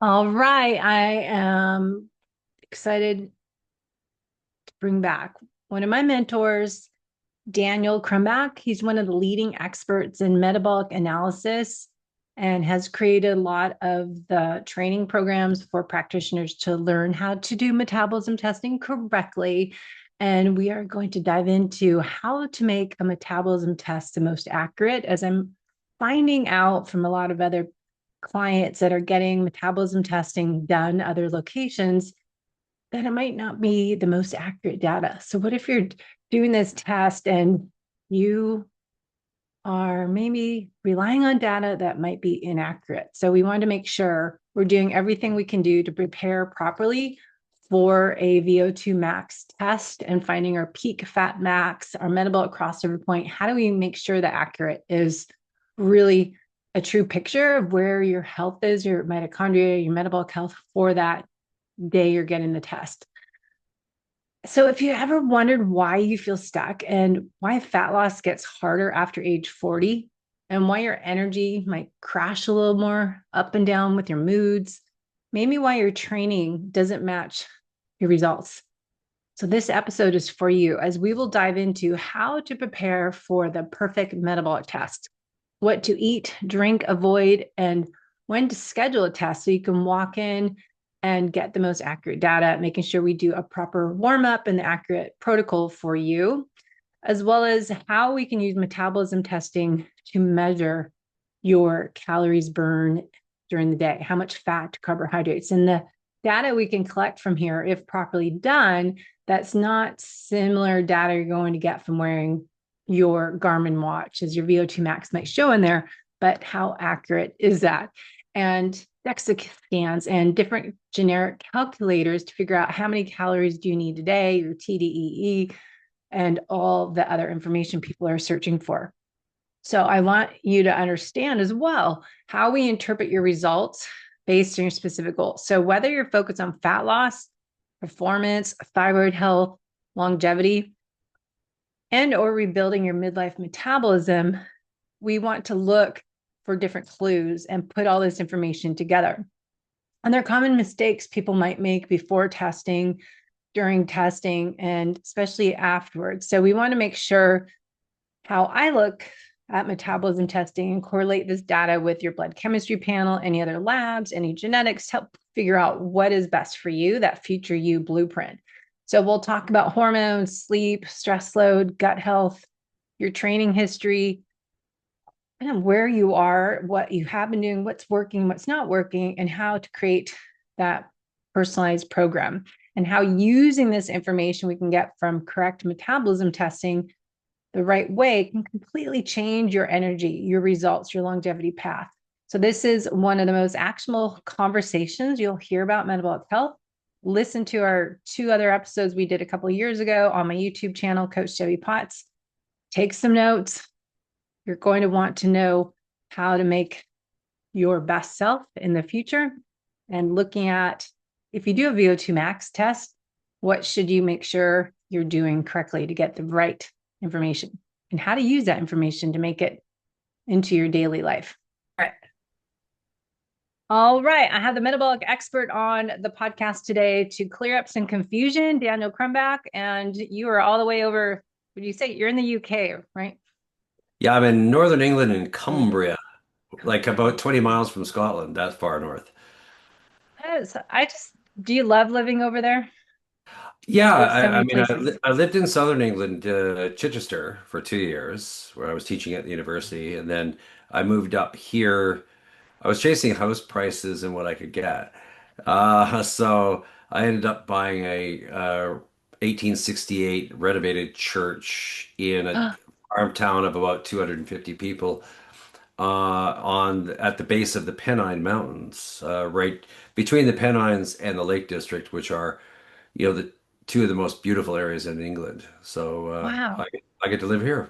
All right. I am excited to bring back one of my mentors, Daniel Crumba. He's one of the leading experts in metabolic analysis and has created a lot of the training programs for practitioners to learn how to do metabolism testing correctly. And we are going to dive into how to make a metabolism test the most accurate, as I'm finding out from a lot of other clients that are getting metabolism testing done other locations that it might not be the most accurate data. So what if you're doing this test and you are maybe relying on data that might be inaccurate? So we want to make sure we're doing everything we can do to prepare properly for a VO2 max test and finding our peak fat max, our metabolic crossover point. How do we make sure that accurate is really a true picture of where your health is, your mitochondria, your metabolic health for that day you're getting the test? So, if you ever wondered why you feel stuck and why fat loss gets harder after age 40, and why your energy might crash a little more up and down with your moods, maybe why your training doesn't match your results. So, this episode is for you as we will dive into how to prepare for the perfect metabolic test, what to eat, drink, avoid, and when to schedule a test so you can walk in and get the most accurate data, making sure we do a proper warm up and the accurate protocol for you, as well as how we can use metabolism testing to measure your calories burn during the day, how much fat, carbohydrates, and the data we can collect from here, if properly done, that's not similar data you're going to get from wearing your Garmin watch, as your VO2 max might show in there, but how accurate is that? And DEXA scans and different generic calculators to figure out how many calories do you need a day, your TDEE, and all the other information people are searching for. So I want you to understand as well how we interpret your results based on your specific goals. So whether you're focused on fat loss, performance, thyroid health, longevity, and or rebuilding your midlife metabolism, we want to look for different clues and put all this information together. And there are common mistakes people might make before testing, during testing, and especially afterwards. So we want to make sure how I look at metabolism testing and correlate this data with your blood chemistry panel, any other labs, any genetics, to help figure out what is best for you, that future you blueprint. So we'll talk about hormones, sleep, stress load, gut health, your training history, and where you are, what you have been doing, what's working, what's not working, and how to create that personalized program, and how using this information we can get from correct metabolism testing the right way can completely change your energy, your results, your longevity path. So this is one of the most actionable conversations you'll hear about metabolic health. Listen to our two other episodes we did a couple of years ago on my YouTube channel, Coach Debbie Potts. Take some notes. You're going to want to know how to make your best self in the future, and looking at, if you do a VO2 max test, what should you make sure you're doing correctly to get the right information, and how to use that information to make it into your daily life. All right. All right. I have the metabolic expert on the podcast today to clear up some confusion, Daniel Crumba, and you are all the way over. Would you say you're in the UK, right? Yeah, I'm in northern England in Cumbria, like about 20 miles from Scotland, that far north. I just, do you love living over there? Yeah, There's so I many mean, places. I lived in southern England, Chichester, for 2 years, where I was teaching at the university, and then I moved up here. I was chasing house prices and what I could get. So I ended up buying a 1868 renovated church in a farm town of about 250 people on at the base of the Pennine Mountains, right between the Pennines and the Lake District, which are, the two of the most beautiful areas in England. So Wow. I get to live here.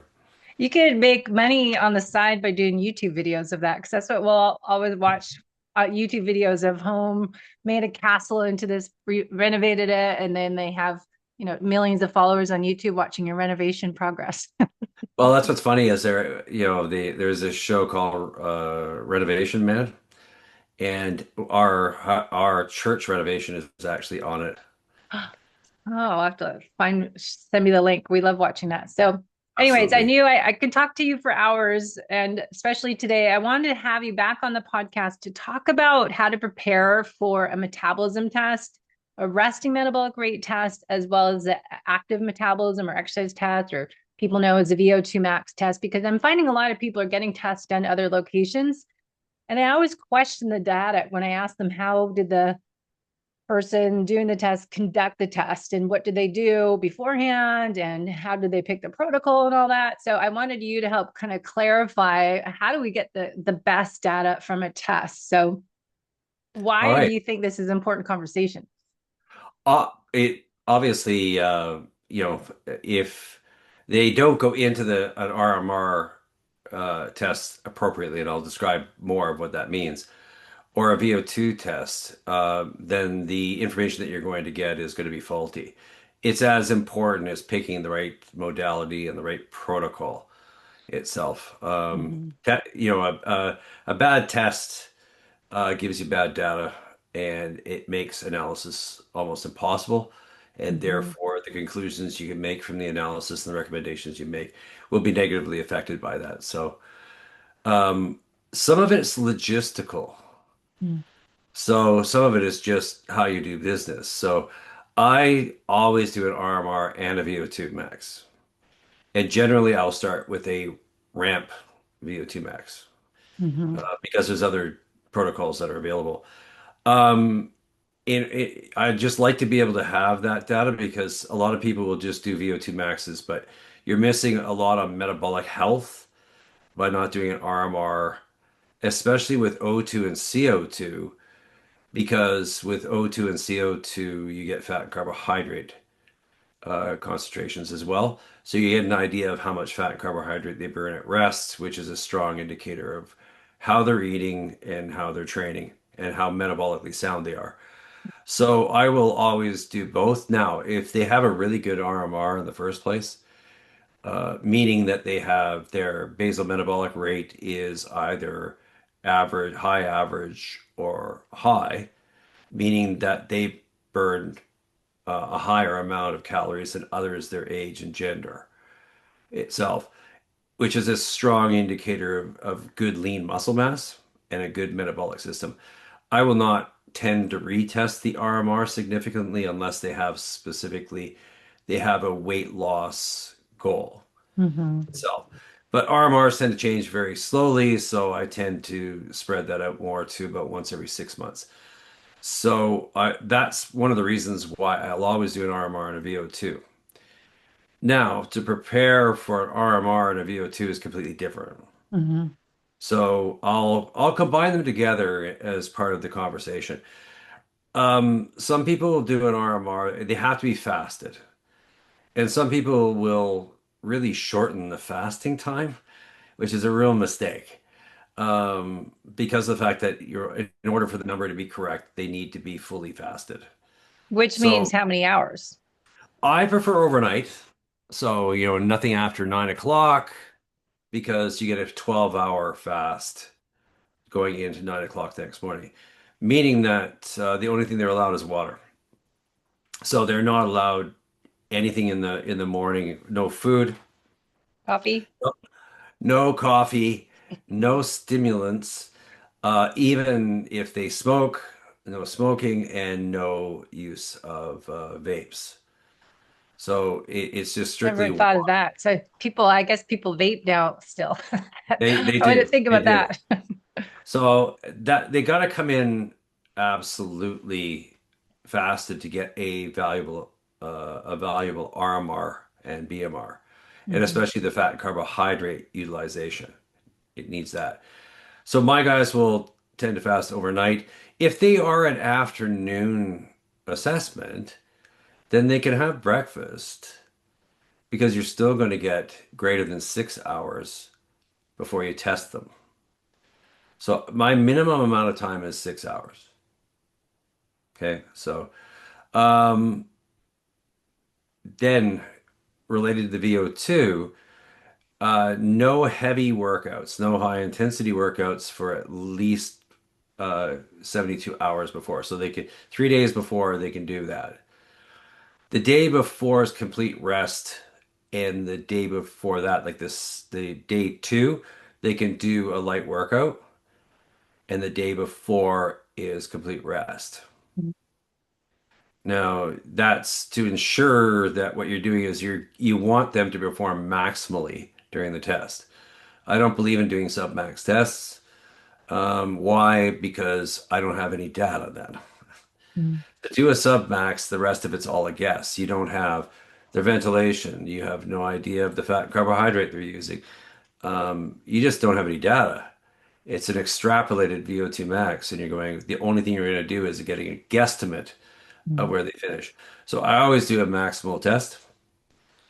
You could make money on the side by doing YouTube videos of that, because that's what we'll always watch, YouTube videos of home made a castle into this, renovated it, and then they have, millions of followers on YouTube watching your renovation progress. Well, that's what's funny is there's this show called Renovation Man, and our church renovation is actually on it. Oh, I'll have to send me the link. We love watching that. So, anyways, I Absolutely. knew I could talk to you for hours, and especially today, I wanted to have you back on the podcast to talk about how to prepare for a metabolism test, a resting metabolic rate test, as well as the active metabolism or exercise test, or people know as a VO2 max test, because I'm finding a lot of people are getting tests done other locations. And I always question the data when I ask them, how did the person doing the test conduct the test, and what did they do beforehand, and how did they pick the protocol and all that? So I wanted you to help kind of clarify, how do we get the best data from a test? So All why do right. you think this is an important conversation? It obviously, if they don't go into the an RMR test appropriately, and I'll describe more of what that means, or a VO2 test, then the information that you're going to get is going to be faulty. It's as important as picking the right modality and the right protocol itself. Mm-hmm. A bad test gives you bad data, and it makes analysis almost impossible. And Mm-hmm. therefore, the conclusions you can make from the analysis and the recommendations you make will be negatively affected by that. So, some of it's logistical. So, some of it is just how you do business. So, I always do an RMR and a VO2 max. And generally, I'll start with a ramp VO2 max Mm-hmm. because there's other protocols that are available. Um, I'd just like to be able to have that data because a lot of people will just do VO2 maxes, but you're missing a lot of metabolic health by not doing an RMR, especially with O2 and CO2, because with O2 and CO2, you get fat and carbohydrate concentrations as well. So you get an idea of how much fat and carbohydrate they burn at rest, which is a strong indicator of how they're eating and how they're training and how metabolically sound they are. So I will always do both. Now, if they have a really good RMR in the first place, meaning that they have their basal metabolic rate is either average, high average, or high, meaning that they burn a higher amount of calories than others their age and gender itself, which is a strong indicator of good lean muscle mass and a good metabolic system. I will not tend to retest the RMR significantly unless they have a weight loss goal Mm-hmm. itself. But RMRs tend to change very slowly, so I tend to spread that out more to about once every 6 months. So that's one of the reasons why I'll always do an RMR and a VO2. Now, to prepare for an RMR and a VO2 is completely different. Mm-hmm. So I'll combine them together as part of the conversation. Some people will do an RMR, they have to be fasted. And some people will really shorten the fasting time, which is a real mistake. Because of the fact that in order for the number to be correct, they need to be fully fasted. Which means So how many hours? I prefer overnight. So, nothing after 9 o'clock because you get a 12-hour fast going into 9 o'clock the next morning, meaning that the only thing they're allowed is water. So they're not allowed anything in the morning, no food, Coffee? no coffee, no stimulants, even if they smoke, no smoking, and no use of vapes. So it's just strictly Never thought of that. So people, I guess people vape now still. they I wouldn't do think they about do. that. So that they got to come in absolutely fasted to get a valuable RMR and BMR, and Mm-hmm. especially the fat and carbohydrate utilization. It needs that. So my guys will tend to fast overnight. If they are an afternoon assessment, then they can have breakfast because you're still going to get greater than 6 hours before you test them. So my minimum amount of time is 6 hours. Okay. So um, then related to the VO2, no heavy workouts, no high intensity workouts for at least 72 hours before. So they can 3 days before they can do that. The day before is complete rest, and the day before that, like this, the day two, they can do a light workout, and the day before is complete rest. Now, that's to ensure that what you're doing is you want them to perform maximally during the test. I don't believe in doing submax tests. Why? Because I don't have any data then. Mm. To do a submax, the rest of it's all a guess. You don't have their ventilation. You have no idea of the fat and carbohydrate they're using. You just don't have any data. It's an extrapolated VO2 max, and you're going, the only thing you're going to do is getting a guesstimate of Mm. where they finish. So I always do a maximal test.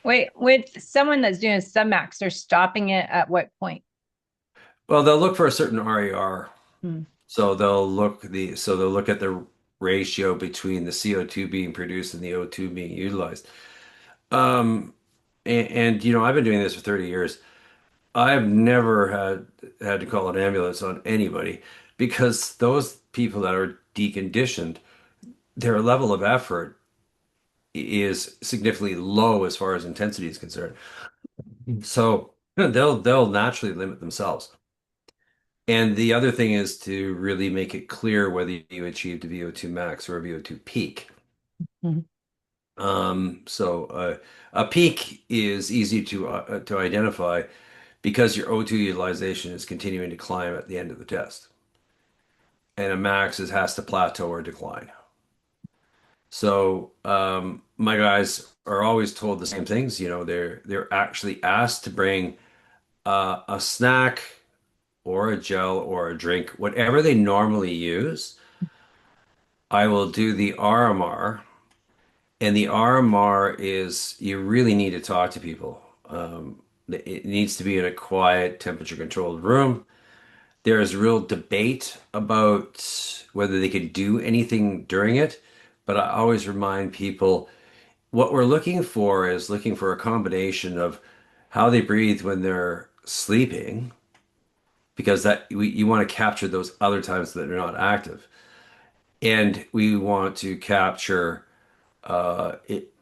Wait, with someone that's doing a submax, they're stopping it at what point? Well, they'll look for a certain RER. Mm. So they'll look at the ratio between the CO2 being produced and the O2 being utilized. Um, and I've been doing this for 30 years. I've never had to call an ambulance on anybody because those people that are deconditioned, their level of effort is significantly low as far as intensity is concerned. So they'll naturally limit themselves. And the other thing is to really make it clear whether you achieved a VO2 max or a VO2 peak. Mm. So a peak is easy to identify because your O2 utilization is continuing to climb at the end of the test, and a max has to plateau or decline. So my guys are always told the same things. They're actually asked to bring a snack or a gel or a drink, whatever they normally use. I will do the RMR, and the RMR is you really need to talk to people. It needs to be in a quiet, temperature-controlled room. There is real debate about whether they can do anything during it, but I always remind people what we're looking for is looking for a combination of how they breathe when they're sleeping, because you want to capture those other times that they're not active, and we want to capture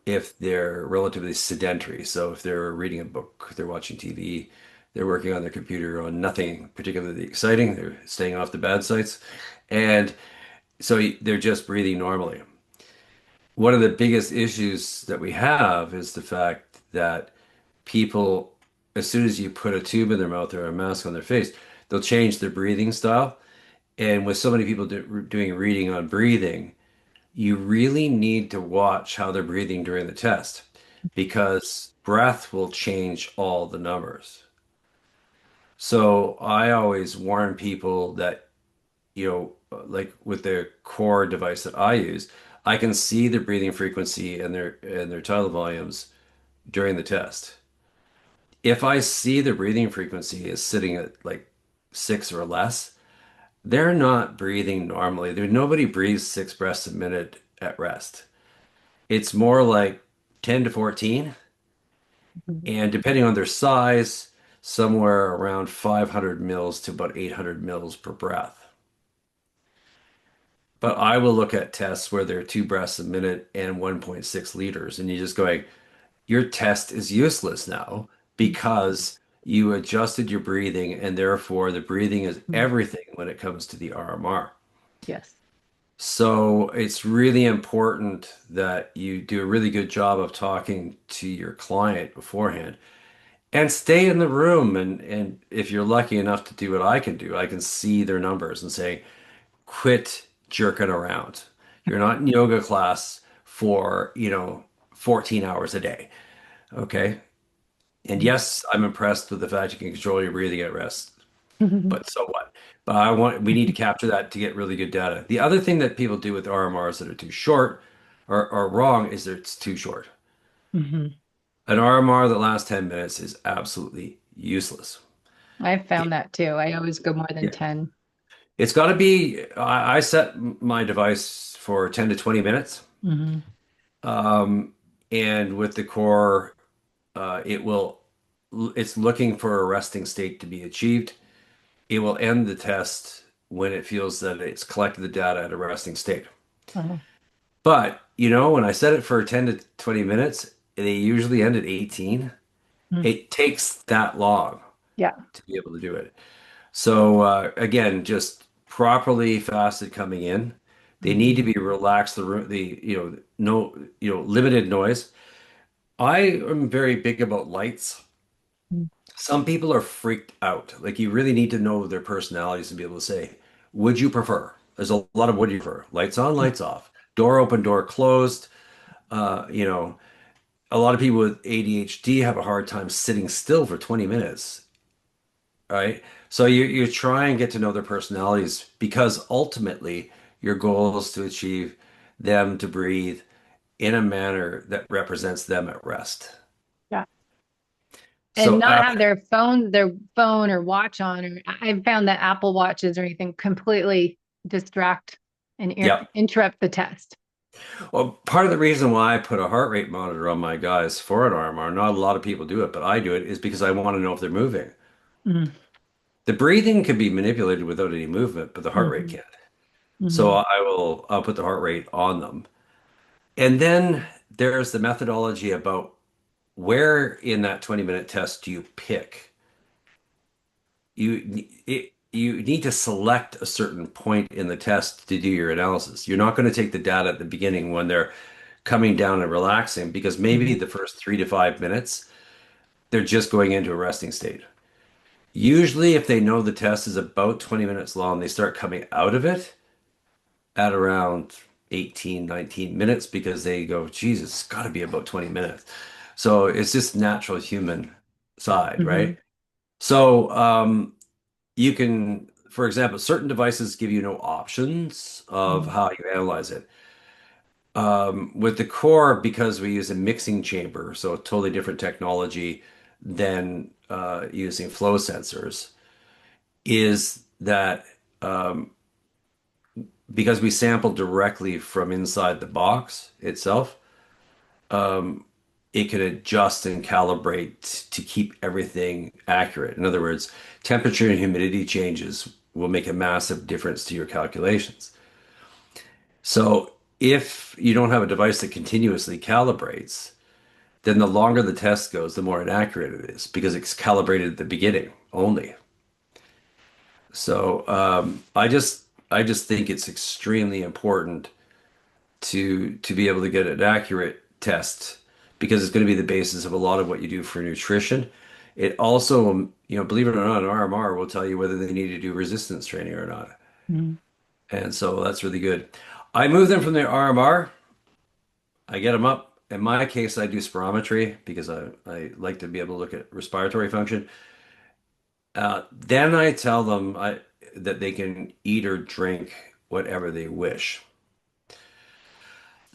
if they're relatively sedentary. So if they're reading a book, they're watching TV, they're working on their computer on nothing particularly exciting, they're staying off the bad sites, and so they're just breathing normally. One of the biggest issues that we have is the fact that people, as soon as you put a tube in their mouth or a mask on their face, they'll change their breathing style. And with so many people doing reading on breathing, you really need to watch how they're breathing during the test because breath will change all the numbers. So I always warn people that, like with the core device that I use, I can see the breathing frequency and their tidal volumes during the test. If I see the breathing frequency is sitting at like 6 or less, they're not breathing normally. Nobody breathes 6 breaths a minute at rest. It's more like 10 to 14, Mhm. and depending on their size, somewhere around 500 mils to about 800 mils per breath. But I will look at tests where they're 2 breaths a minute and 1.6 liters, and you're just going, your test is useless now because you adjusted your breathing, and therefore the breathing is Mhm. everything when it comes to the RMR. Yes. So it's really important that you do a really good job of talking to your client beforehand and stay in the room. And if you're lucky enough to do what I can do, I can see their numbers and say, quit jerking around. You're not in yoga class for, 14 hours a day. Okay. And yes, I'm impressed with the fact you can control your breathing at rest, but so what? But we need to capture that to get really good data. The other thing that people do with RMRs that are too short or wrong is that it's too short. Mhm. An RMR that lasts 10 minutes is absolutely useless. I It- found that too. I always go more than yeah. 10. It's got to be, I set my device for 10 to 20 minutes. Hmm. Um, and with the core, it's looking for a resting state to be achieved. It will end the test when it feels that it's collected the data at a resting state. Uh-huh. But, when I set it for 10 to 20 minutes, they usually end at 18. Mm. It takes that long Yeah. to be able to do it. So, again, just properly fasted coming in. They need to Mhm. be relaxed, no, limited noise. I am very big about lights. Mm. Some people are freaked out. Like you really need to know their personalities and be able to say, would you prefer? There's a lot of would you prefer? Lights on, lights off. Door open, door closed. Uh, you know, a lot of people with ADHD have a hard time sitting still for 20 minutes, right? So you try and get to know their personalities because ultimately your goal is to achieve them to breathe in a manner that represents them at rest. Yeah. And So not have their phone or watch on. Or I've found that Apple watches or anything completely distract and yeah. interrupt the test. Well, part of the reason why I put a heart rate monitor on my guys' forearm, or not a lot of people do it, but I do it, is because I want to know if they're moving. Mm-hmm. The breathing can be manipulated without any movement, but the heart rate Mm-hmm. can't. So Mm-hmm. I'll put the heart rate on them. And then there's the methodology about where in that 20-minute test do you pick? You need to select a certain point in the test to do your analysis. You're not going to take the data at the beginning when they're coming down and relaxing because maybe Mm-hmm. the first 3 to 5 minutes they're just going into a resting state. Usually, if they know the test is about 20 minutes long, they start coming out of it at around 18, 19 minutes because they go, Jesus, it's got to be about 20 minutes. So it's just natural human side, Mm-hmm. right? So you can, for example, certain devices give you no options of how you analyze it. With the core, because we use a mixing chamber, so a totally different technology than using flow sensors, is that because we sample directly from inside the box itself, it can adjust and calibrate to keep everything accurate. In other words, temperature and humidity changes will make a massive difference to your calculations. So if you don't have a device that continuously calibrates, then the longer the test goes, the more inaccurate it is because it's calibrated at the beginning only. So I just think it's extremely important to be able to get an accurate test because it's going to be the basis of a lot of what you do for nutrition. It also, believe it or not, an RMR will tell you whether they need to do resistance training or not. Mm-hmm. And so that's really good. I move them from the RMR. I get them up. In my case, I do spirometry because I like to be able to look at respiratory function. Then I tell them that they can eat or drink whatever they wish.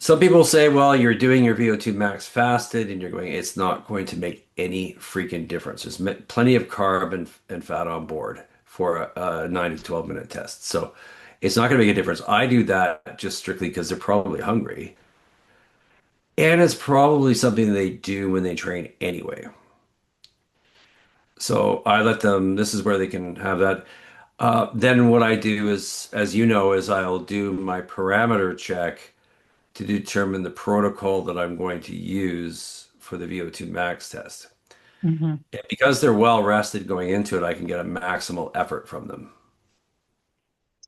Some people say, well, you're doing your VO2 max fasted and you're going, it's not going to make any freaking difference. There's plenty of carb and fat on board for a 9 to 12-minute test. So it's not going to make a difference. I do that just strictly because they're probably hungry. And it's probably something they do when they train anyway. So I let them, this is where they can have that. Then what I do is, as you know, is I'll do my parameter check to determine the protocol that I'm going to use for the VO2 max test. Mm-hmm. And because they're well rested going into it, I can get a maximal effort from them.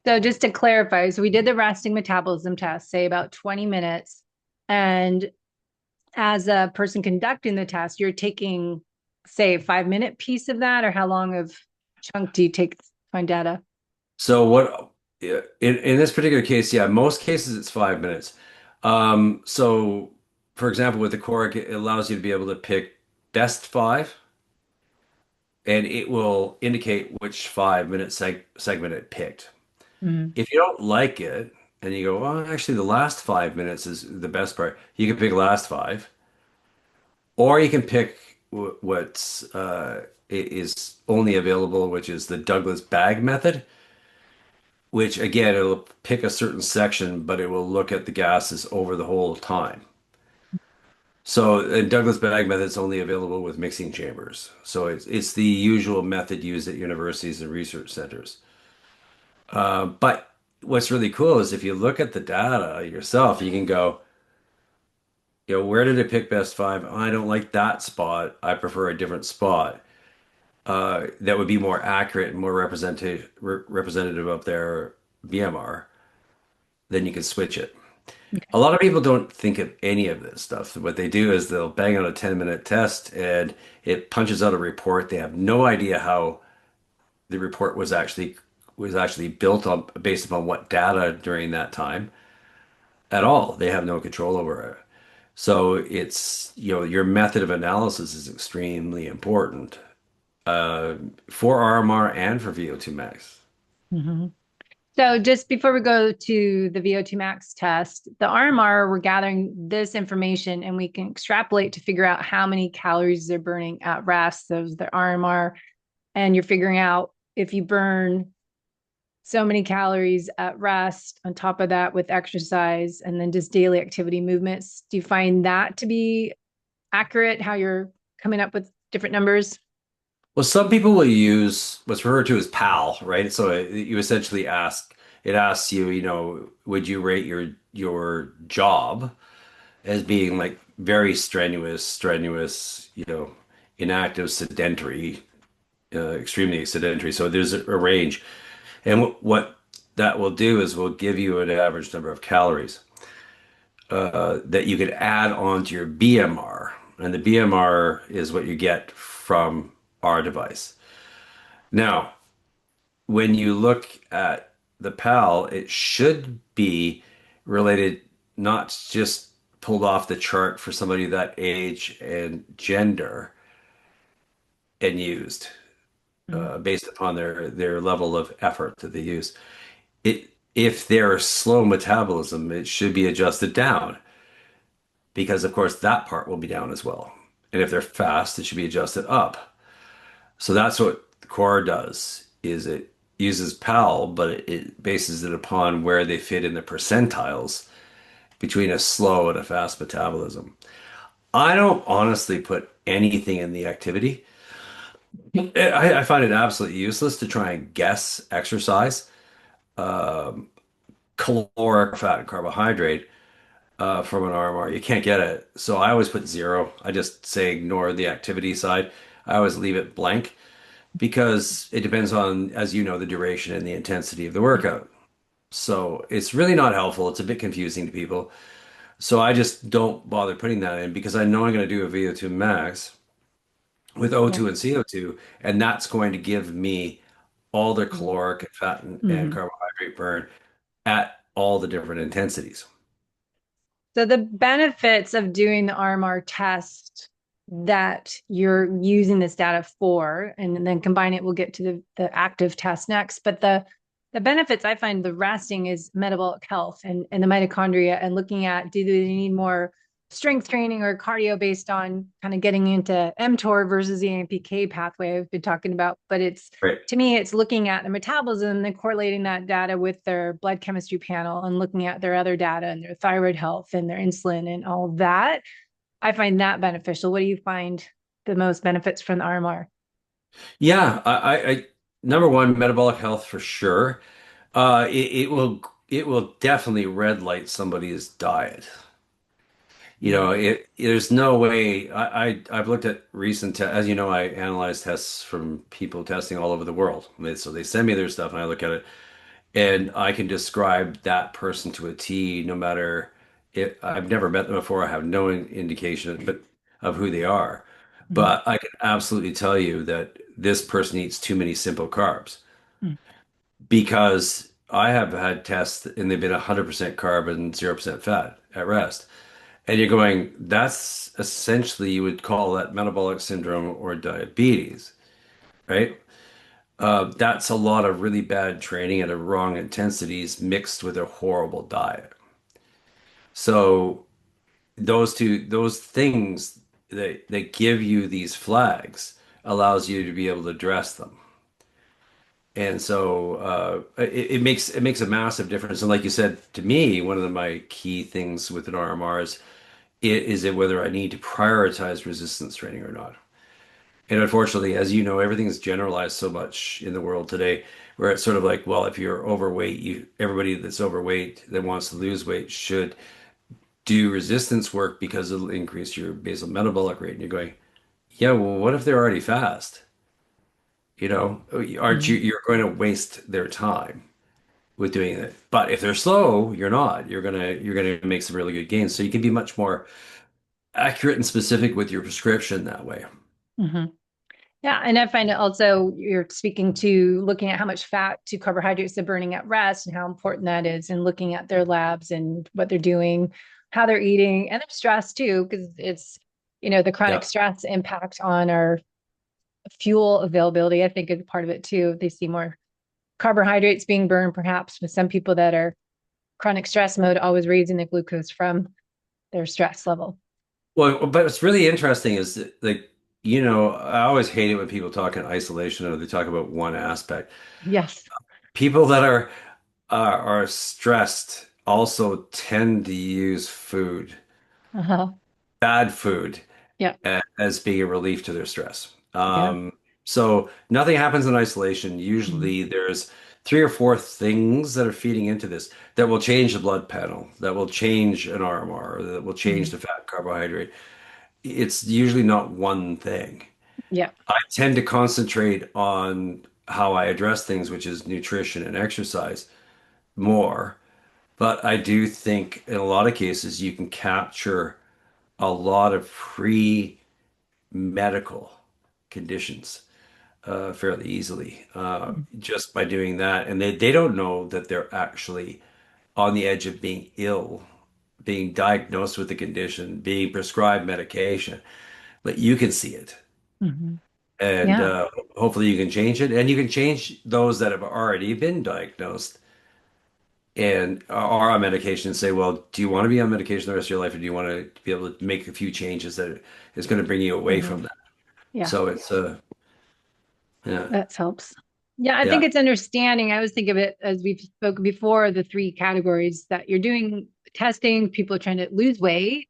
So just to clarify, so we did the resting metabolism test, say about 20 minutes. And as a person conducting the test, you're taking, say, a 5 minute piece of that, or how long of chunk do you take to find data? So what in this particular case, yeah, most cases it's 5 minutes. So for example, with the core, it allows you to be able to pick best five, and it will indicate which 5 minute segment it picked. Mm-hmm. If you don't like it and you go, well, actually, the last 5 minutes is the best part, you can pick last five, or you can pick what's is only available, which is the Douglas bag method, which again, it'll pick a certain section, but it will look at the gases over the whole time. So, and Douglas bag method is only available with mixing chambers. So it's the usual method used at universities and research centers. But what's really cool is if you look at the data yourself, you can go, where did it pick best five? I don't like that spot. I prefer a different spot. That would be more accurate and more representative of their BMR. Then you can switch it. A lot of people don't think of any of this stuff. What they do is they'll bang out a 10-minute test and it punches out a report. They have no idea how the report was actually built on based upon what data during that time at all. They have no control over it. So it's, your method of analysis is extremely important uh, for RMR and for VO2 max. Mm-hmm. So just before we go to the VO2 max test, the RMR, we're gathering this information and we can extrapolate to figure out how many calories they're burning at rest. So the RMR, and you're figuring out if you burn so many calories at rest on top of that with exercise and then just daily activity movements. Do you find that to be accurate, how you're coming up with different numbers? Well, some people will use what's referred to as PAL, right? So you essentially it asks you, would you rate your job as being like very strenuous, inactive, sedentary, extremely sedentary. So there's a range. And what that will do is will give you an average number of calories that you could add on to your BMR. And the BMR is what you get from our device. Now, when you look at the PAL, it should be related, not just pulled off the chart for somebody that age and gender and used based upon their level of effort that they use. If they're slow metabolism, it should be adjusted down because, of course, that part will be down as well. And if they're fast, it should be adjusted up. So that's what the core does, is it uses PAL, but it bases it upon where they fit in the percentiles between a slow and a fast metabolism. I don't honestly put anything in the activity. I find it absolutely useless to try and guess exercise, caloric, fat, and carbohydrate from an RMR. You can't get it. So I always put zero. I just say ignore the activity side. I always leave it blank because it depends on, as you know, the duration and the intensity of the workout. So it's really not helpful. It's a bit confusing to people. So I just don't bother putting that in because I know I'm going to do a VO2 max with Yeah. O2 and CO2, and that's going to give me all the caloric and fat and Mm-hmm. carbohydrate burn at all the different intensities. So the benefits of doing the RMR test that you're using this data for, and then combine it, we'll get to the active test next. But the benefits I find the resting is metabolic health and the mitochondria and looking at do they need more strength training or cardio based on kind of getting into mTOR versus the AMPK pathway I've been talking about. But it's Right. to me, it's looking at the metabolism and correlating that data with their blood chemistry panel and looking at their other data and their thyroid health and their insulin and all that. I find that beneficial. What do you find the most benefits from the RMR? Yeah, number one, metabolic health for sure. It will definitely red light somebody's diet. There's no way. I've looked at recent te as you know, I analyze tests from people testing all over the world. So they send me their stuff and I look at it and I can describe that person to a T, no matter it. I've never met them before. I have no indication of who they are, Mm-hmm. but I can absolutely tell you that this person eats too many simple carbs because I have had tests and they've been 100% carb and 0% fat at rest. And you're going, that's essentially, you would call that metabolic syndrome or diabetes, right? That's a lot of really bad training at a wrong intensities mixed with a horrible diet. So those things that give you these flags allows you to be able to address them. And so it makes a massive difference. And like you said to me, one of my key things with an RMR is it whether I need to prioritize resistance training or not. And unfortunately, as you know, everything's generalized so much in the world today, where it's sort of like, well, if you're overweight, everybody that's overweight that wants to lose weight should do resistance work because it'll increase your basal metabolic rate. And you're going, yeah, well, what if they're already fast? Aren't you, Mhm. you're going to waste their time with doing it. But if they're slow, you're not. You're gonna make some really good gains. So you can be much more accurate and specific with your prescription that way. Mhm. Yeah, and I find it also you're speaking to looking at how much fat to carbohydrates they're burning at rest and how important that is, and looking at their labs and what they're doing, how they're eating, and their stress too, because it's the chronic Yeah. stress impact on our fuel availability. I think is part of it too. They see more carbohydrates being burned, perhaps with some people that are chronic stress mode, always raising the glucose from their stress level. Well, but what's really interesting is that, like, I always hate it when people talk in isolation or they talk about one aspect. Yes. People that are stressed also tend to use food, Uh-huh. bad food, Yeah. as being a relief to their stress. Yeah. So nothing happens in isolation. Mhm. Usually there's three or four things that are feeding into this that will change the blood panel, that will change an RMR, that will change Mhm. the fat carbohydrate. It's usually not one thing. Yeah. I tend to concentrate on how I address things, which is nutrition and exercise more. But I do think in a lot of cases you can capture a lot of pre-medical conditions fairly easily just by doing that. And they don't know that they're actually on the edge of being ill, being diagnosed with the condition, being prescribed medication, but you can see it. Mhm. And Yeah. hopefully you can change it. And you can change those that have already been diagnosed and are on medication and say, well, do you want to be on medication the rest of your life, or do you want to be able to make a few changes that is going to bring you away Mhm. from that? Yeah. So it's yeah, That helps. Yeah, I think yeah, it's understanding. I always think of it as we've spoken before, the three categories that you're doing testing, people are trying to lose weight.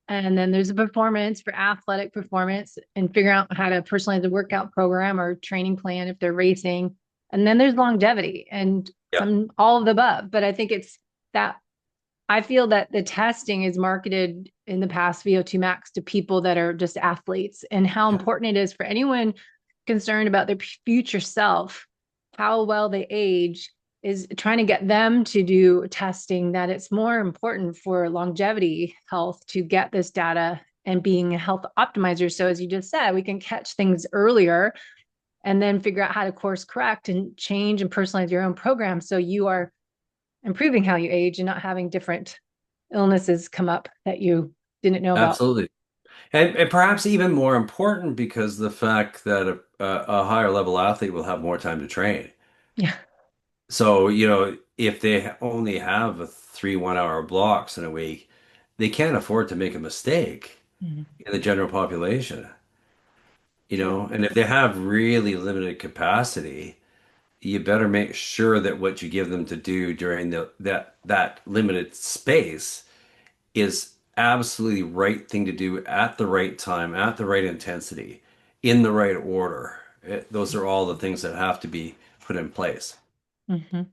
And then there's a performance for athletic performance and figure out how to personalize a workout program or training plan if they're racing. And then there's longevity and yeah, some all of the above. But I think it's that I feel that the testing is marketed in the past VO2 max to people that are just athletes, and how yeah, important it is for anyone concerned about their future self, how well they age, is trying to get them to do testing, that it's more important for longevity health to get this data and being a health optimizer. So as you just said, we can catch things earlier and then figure out how to course correct and change and personalize your own program so you are improving how you age and not having different illnesses come up that you didn't know about. absolutely. And perhaps even more important because the fact that a higher level athlete will have more time to train. Yeah. So, if they only have a 3 1-hour blocks in a week, they can't afford to make a mistake Mhm. in the general population, Yeah. and if they have really limited capacity, you better make sure that what you give them to do during that limited space is absolutely right thing to do at the right time, at the right intensity, in the right order. Those are all the things that have to be put in place. Mm-hmm.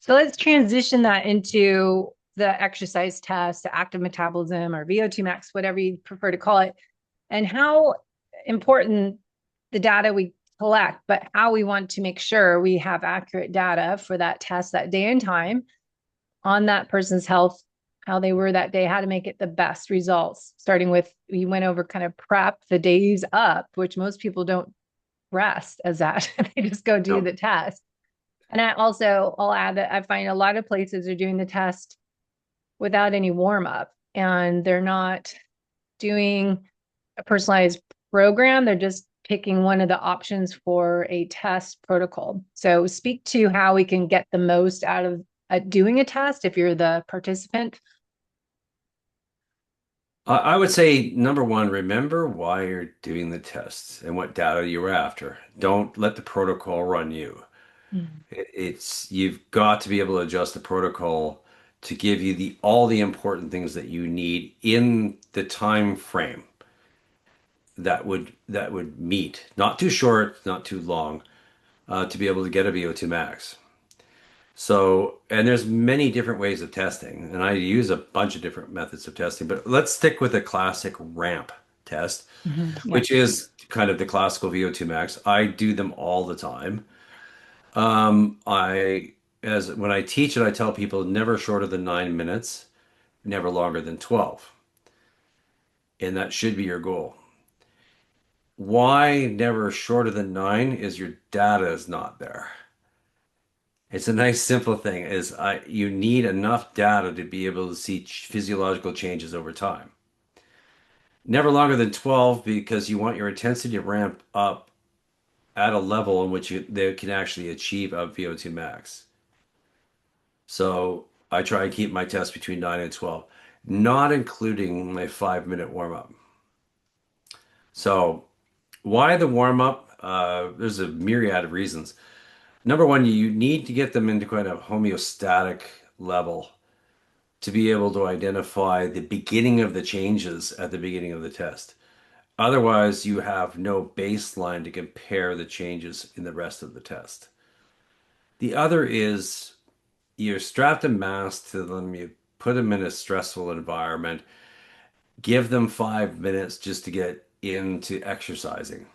So let's transition that into the exercise test, the active metabolism or VO2 max, whatever you prefer to call it, and how important the data we collect, but how we want to make sure we have accurate data for that test that day and time on that person's health, how they were that day, how to make it the best results. Starting with, we went over kind of prep the days up, which most people don't rest as that. They just go do No. the test. And I'll add that I find a lot of places are doing the test without any warm up, and they're not doing a personalized program. They're just picking one of the options for a test protocol. So speak to how we can get the most out of doing a test if you're the participant. I would say number one, remember why you're doing the tests and what data you were after. Don't let the protocol run you. Mm. It's you've got to be able to adjust the protocol to give you all the important things that you need in the time frame. that would meet, not too short, not too long, to be able to get a VO2 max. So, and there's many different ways of testing, and I use a bunch of different methods of testing, but let's stick with a classic ramp test, Yeah. which is kind of the classical VO2 max. I do them all the time. I as when I teach it, I tell people never shorter than 9 minutes, never longer than 12, and that should be your goal. Why never shorter than nine is your data is not there. It's a nice simple thing is you need enough data to be able to see physiological changes over time. Never longer than 12 because you want your intensity to ramp up at a level in which they can actually achieve a VO2 max. So I try and keep my test between 9 and 12, not including my 5 minute warm up. So why the warm up? There's a myriad of reasons. Number one, you need to get them into kind of homeostatic level to be able to identify the beginning of the changes at the beginning of the test. Otherwise, you have no baseline to compare the changes in the rest of the test. The other is you strap a mask to them, you put them in a stressful environment, give them 5 minutes just to get into exercising.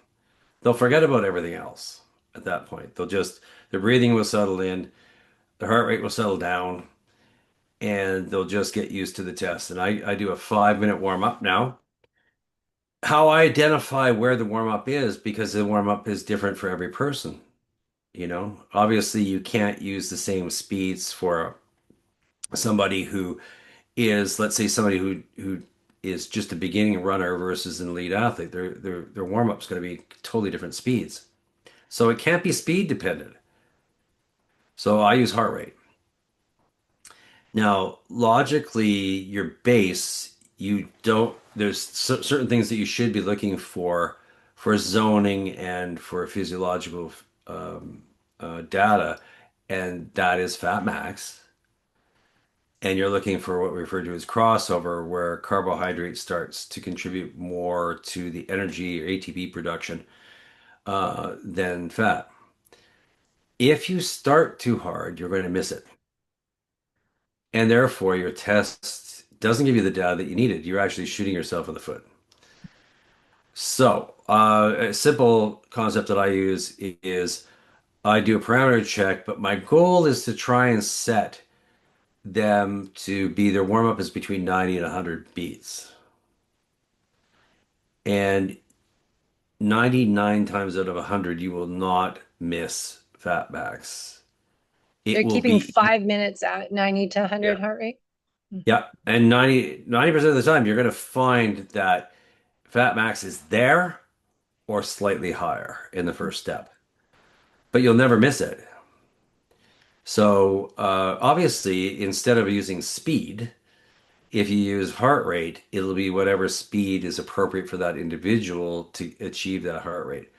They'll forget about everything else at that point. Their breathing will settle in, their heart rate will settle down, and they'll just get used to the test. And I do a 5 minute warm up now. How I identify where the warm up is because the warm up is different for every person. Obviously, you can't use the same speeds for somebody who is, let's say, somebody who is just a beginning runner versus an elite athlete. Their warm up's going to be totally different speeds. So it can't be speed dependent. So I use heart rate. Now, logically, your base, there's certain things that you should be looking for zoning and for physiological data, and that is fat max. And you're looking for what we refer to as crossover, where carbohydrate starts to contribute more to the energy or ATP production than fat. If you start too hard, you're going to miss it. And therefore, your test doesn't give you the data that you needed. You're actually shooting yourself in the foot. So, a simple concept that I use is I do a parameter check, but my goal is to try and set them to be their warm up is between 90 and 100 beats. And 99 times out of 100, you will not miss fat max. It They're will keeping be, 5 minutes at 90 to yeah. 100 heart rate. Yeah. And 90% of the time, you're going to find that fat max is there or slightly higher in the first step, but you'll never miss it. So, obviously, instead of using speed, if you use heart rate, it'll be whatever speed is appropriate for that individual to achieve that heart rate.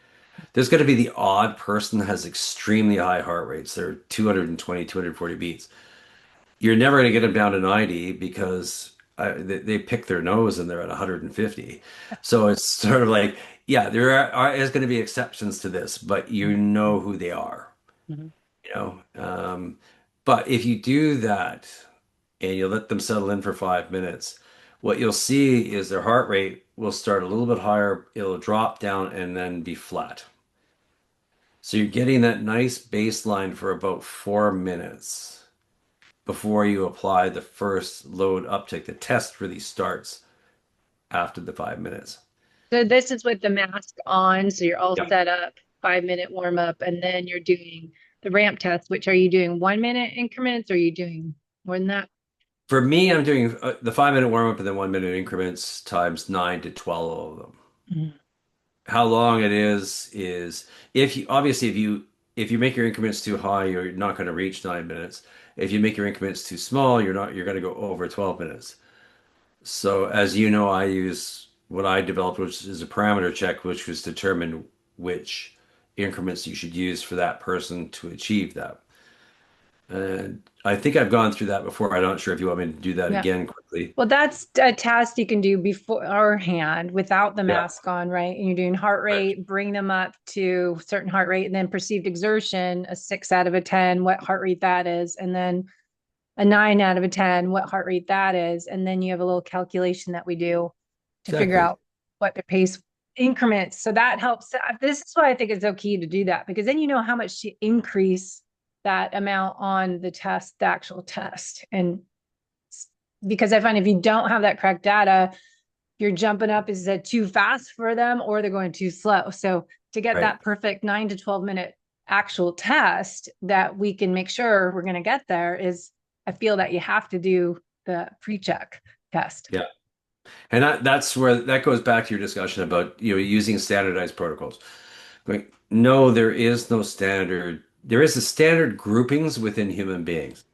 There's going to be the odd person that has extremely high heart rates. They're 220, 240 beats. You're never going to get them down to 90 because they pick their nose and they're at 150. So it's sort of like, yeah, is going to be exceptions to this, but you know who they are, Mhm. you know. But if you do that and you let them settle in for 5 minutes, what you'll see is their heart rate will start a little bit higher, it'll drop down and then be flat. So you're getting that nice baseline for about 4 minutes before you apply the first load uptick. The test really starts after the 5 minutes. So this is with the mask on. So you're all Yeah. set up, 5 minute warm up, and then you're doing the ramp test, which are you doing 1 minute increments or are you doing more than that? For me, I'm doing the 5 minute warm up and then 1 minute increments times 9 to 12 of them. Mhm. How long it is if you obviously if you make your increments too high, you're not going to reach 9 minutes. If you make your increments too small, you're going to go over 12 minutes. So as you know, I use what I developed, which is a parameter check, which was determine which increments you should use for that person to achieve that. And I think I've gone through that before. I'm not sure if you want me to do that Yeah. again quickly. Well, that's a task you can do beforehand without the Yeah, mask on, right? And you're doing heart right. rate, bring them up to certain heart rate, and then perceived exertion, a 6 out of a 10, what heart rate that is, and then a 9 out of a 10, what heart rate that is. And then you have a little calculation that we do to figure Exactly. out what the pace increments. So that helps. This is why I think it's so key to do that, because then you know how much to increase that amount on the test, the actual test. And because I find if you don't have that correct data, you're jumping up, is it too fast for them or they're going too slow? So to get Right. that perfect 9 to 12 minute actual test that we can make sure we're going to get there is, I feel that you have to do the pre-check test. Yeah. And that's where that goes back to your discussion about, using standardized protocols. Like, no, there is no standard. There is a standard groupings within human beings.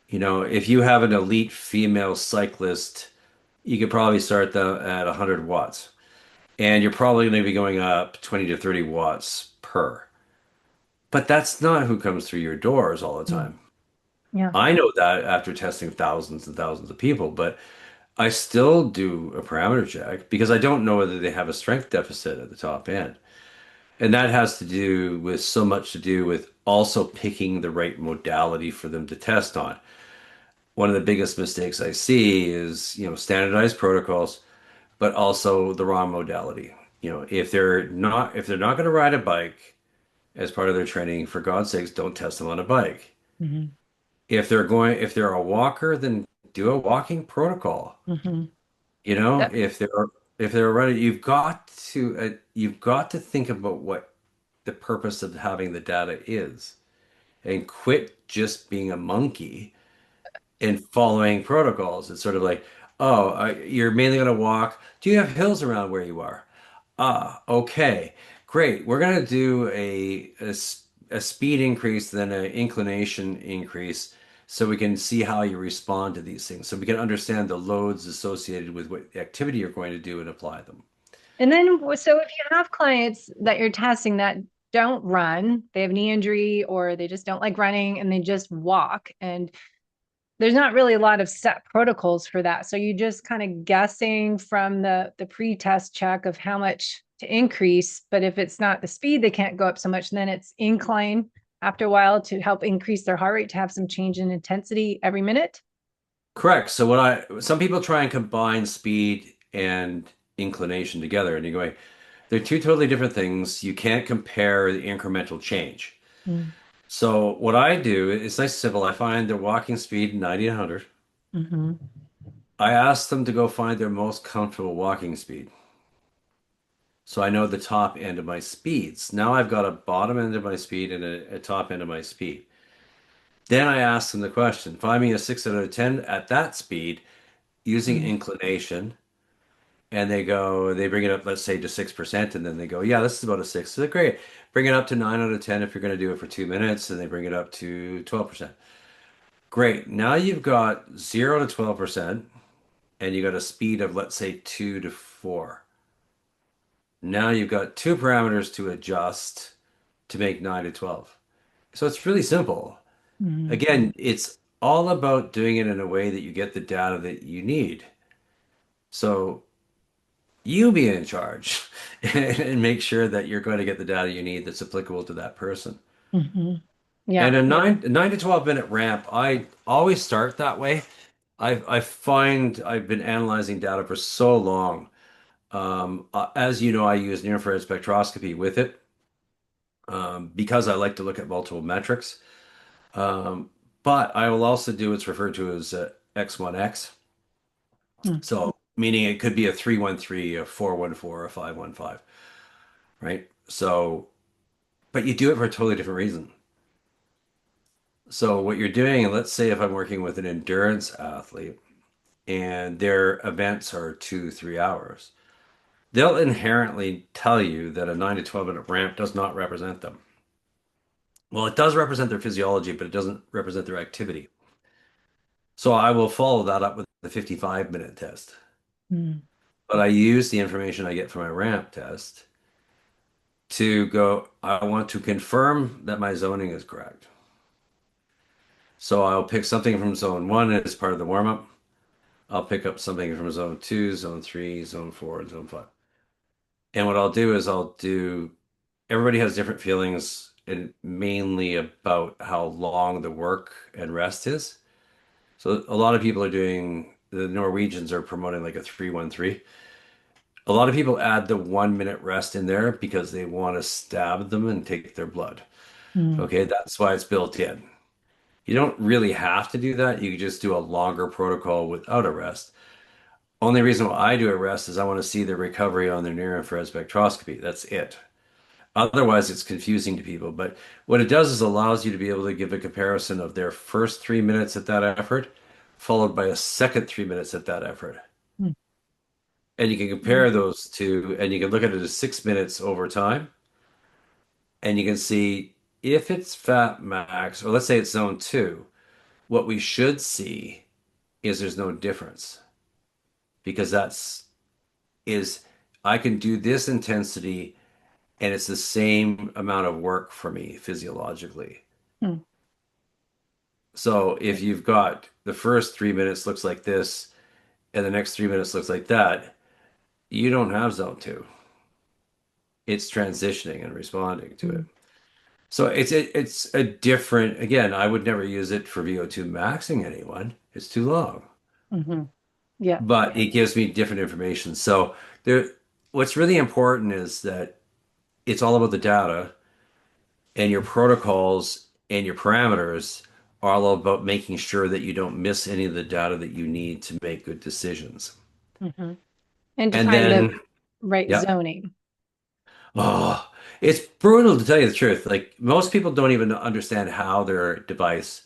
If you have an elite female cyclist, you could probably start them at 100 watts, and you're probably going to be going up 20 to 30 watts per. But that's not who comes through your doors all the Mm. time. Yeah. I know that after testing thousands and thousands of people, but I still do a parameter check because I don't know whether they have a strength deficit at the top end. And that has to do with so much to do with also picking the right modality for them to test on. One of the biggest mistakes I see is, standardized protocols, but also the wrong modality. If they're not going to ride a bike as part of their training, for God's sakes, don't test them on a bike. Mm-hmm. If they're a walker, then do a walking protocol. Mm-hmm. You know, That, if they're a runner, you've got to think about what the purpose of having the data is, and quit just being a monkey and following protocols. It's sort of like, oh, you're mainly going to walk. Do you have hills around where you are? Ah, okay, great. We're going to do a speed increase, then an inclination increase, so we can see how you respond to these things, so we can understand the loads associated with what activity you're going to do and apply them. and then, so if you have clients that you're testing that don't run, they have knee injury or they just don't like running and they just walk, and there's not really a lot of set protocols for that. So you just kind of guessing from the pre-test check of how much to increase. But if it's not the speed, they can't go up so much. Then it's incline after a while to help increase their heart rate to have some change in intensity every minute. Correct. So some people try and combine speed and inclination together, and you're going, they're two totally different things. You can't compare the incremental change. So what I do, it's nice and simple. I find their walking speed 90 to 100. Mm-hmm. I ask them to go find their most comfortable walking speed. So I know the top end of my speeds. Now I've got a bottom end of my speed and a top end of my speed. Then I ask them the question, find me a 6 out of 10 at that speed using Mm-hmm. inclination. And they bring it up, let's say to 6%. And then they go, yeah, this is about a six. So great. Bring it up to 9 out of 10 if you're going to do it for 2 minutes. And they bring it up to 12%. Great. Now you've got 0 to 12%, and you got a speed of, let's say, 2 to 4. Now you've got two parameters to adjust to make 9 to 12. So it's really simple. Mm-hmm. Again, it's all about doing it in a way that you get the data that you need. So you be in charge and make sure that you're going to get the data you need that's applicable to that person. Mm-hmm. Yeah. And a nine to 12 minute ramp, I always start that way. I find I've been analyzing data for so long. As you know, I use near-infrared spectroscopy with it, because I like to look at multiple metrics. Um, but I will also do what's referred to as X1X. So meaning it could be a 313, a 414, a 515, right? So, but you do it for a totally different reason. So what you're doing, let's say if I'm working with an endurance athlete and their events are 2, 3 hours, they'll inherently tell you that a 9 to 12 minute ramp does not represent them. Well, it does represent their physiology, but it doesn't represent their activity. So I will follow that up with the 55-minute test. Mm-hmm. But I use the information I get from my ramp test to go, I want to confirm that my zoning is correct. So I'll pick something from zone one as part of the warm up. I'll pick up something from zone two, zone three, zone four, and zone five. And what I'll do is everybody has different feelings and mainly about how long the work and rest is. So a lot of people are doing, the Norwegians are promoting like a 3-1-3. A lot of people add the 1 minute rest in there because they want to stab them and take their blood. Mm. Okay, that's why it's built in. You don't really have to do that. You can just do a longer protocol without a rest. Only reason why I do a rest is I want to see the recovery on their near infrared spectroscopy. That's it. Otherwise, it's confusing to people. But what it does is allows you to be able to give a comparison of their first 3 minutes at that effort, followed by a second 3 minutes at that effort. Mm. And you can compare those two, and you can look at it as 6 minutes over time, and you can see if it's fat max, or let's say it's zone two, what we should see is there's no difference because that's is I can do this intensity and it's the same amount of work for me physiologically. Mm. So if you've got the first 3 minutes looks like this and the next 3 minutes looks like that, you don't have zone two. It's transitioning and responding to it. Mm. So it's a different, again, I would never use it for VO2 maxing anyone. It's too long. Mm-hmm. Yeah. But it gives me different information. So there, what's really important is that it's all about the data and your protocols and your parameters are all about making sure that you don't miss any of the data that you need to make good decisions. Mm-hmm. And to And find the then, right yeah, zoning. oh, it's brutal to tell you the truth. Like most people don't even understand how their device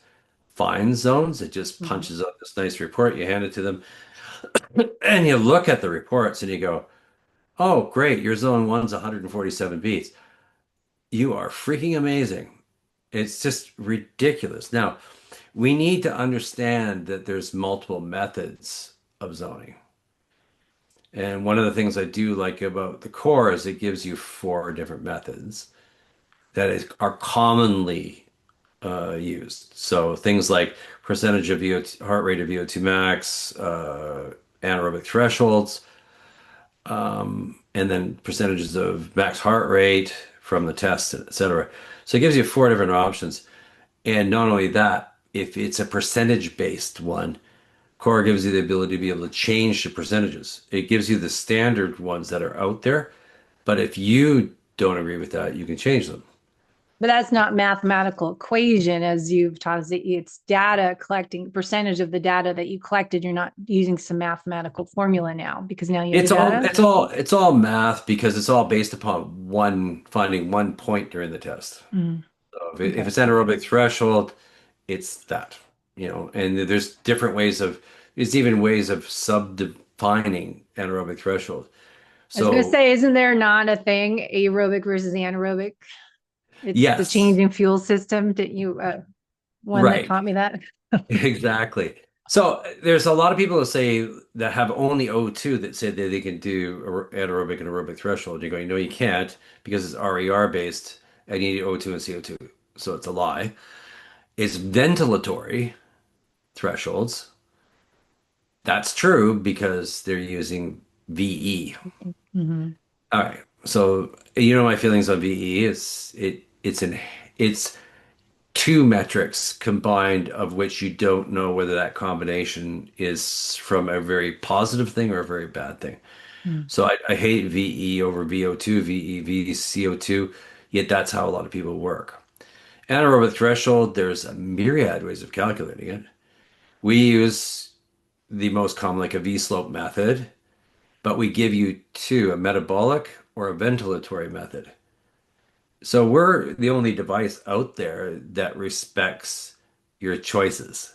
finds zones. It just Mm-hmm. punches up this nice report, you hand it to them, and you look at the reports and you go, oh, great, your zone one's 147 beats. You are freaking amazing. It's just ridiculous. Now, we need to understand that there's multiple methods of zoning. And one of the things I do like about the core is it gives you four different methods are commonly used. So things like percentage of VO2, heart rate of VO2 max, anaerobic thresholds, and then percentages of max heart rate from the test, etc. So it gives you four different options. And not only that, if it's a percentage based one, Core gives you the ability to be able to change the percentages. It gives you the standard ones that are out there, but if you don't agree with that, you can change them. But that's not mathematical equation as you've taught us. It's data collecting percentage of the data that you collected. You're not using some mathematical formula now because now you have the data. It's all math because it's all based upon one finding one point during the test. Mm. So if Okay. it's anaerobic threshold, it's that, and there's even ways of subdefining anaerobic threshold. I was going to So say, isn't there not a thing aerobic versus anaerobic? It's the yes, changing fuel system. Did you one that right. taught me that? Exactly. So there's a lot of people that have only O2 that say that they can do anaerobic and aerobic threshold. You're going, no, you can't because it's RER based and you need O2 and CO2. So it's a lie. It's ventilatory thresholds. That's true because they're using VE. Mm-hmm. All right. So my feelings on VE. It's two metrics combined of which you don't know whether that combination is from a very positive thing or a very bad thing. Mm. So I hate VE over VO2, VE, CO2, yet that's how a lot of people work. Anaerobic threshold, there's a myriad ways of calculating it. We use the most common, like a V-slope method, but we give you two, a metabolic or a ventilatory method. So we're the only device out there that respects your choices.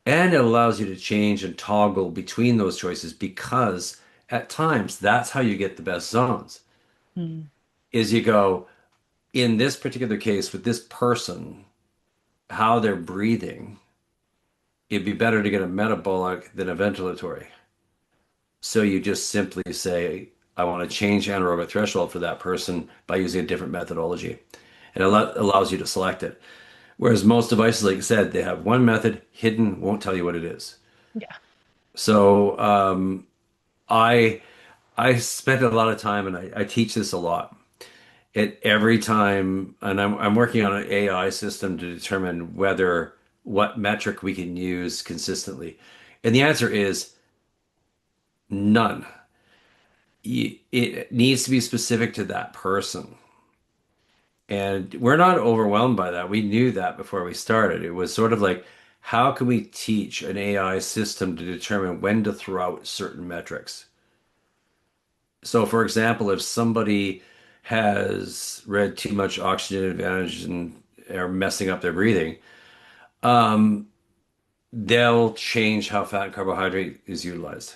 And it allows you to change and toggle between those choices because at times that's how you get the best zones. Mm. Is you go, in this particular case with this person, how they're breathing, it'd be better to get a metabolic than a ventilatory. So you just simply say, I want to change anaerobic threshold for that person by using a different methodology. And it allows you to select it. Whereas most devices, like I said, they have one method hidden, won't tell you what it is. Yeah. So I I spent a lot of time, and I teach this a lot. At every time, and I'm working on an AI system to determine whether what metric we can use consistently. And the answer is none. It needs to be specific to that person. And we're not overwhelmed by that. We knew that before we started. It was sort of like, how can we teach an AI system to determine when to throw out certain metrics? So, for example, if somebody has read too much oxygen advantage and are messing up their breathing, um, they'll change how fat and carbohydrate is utilized,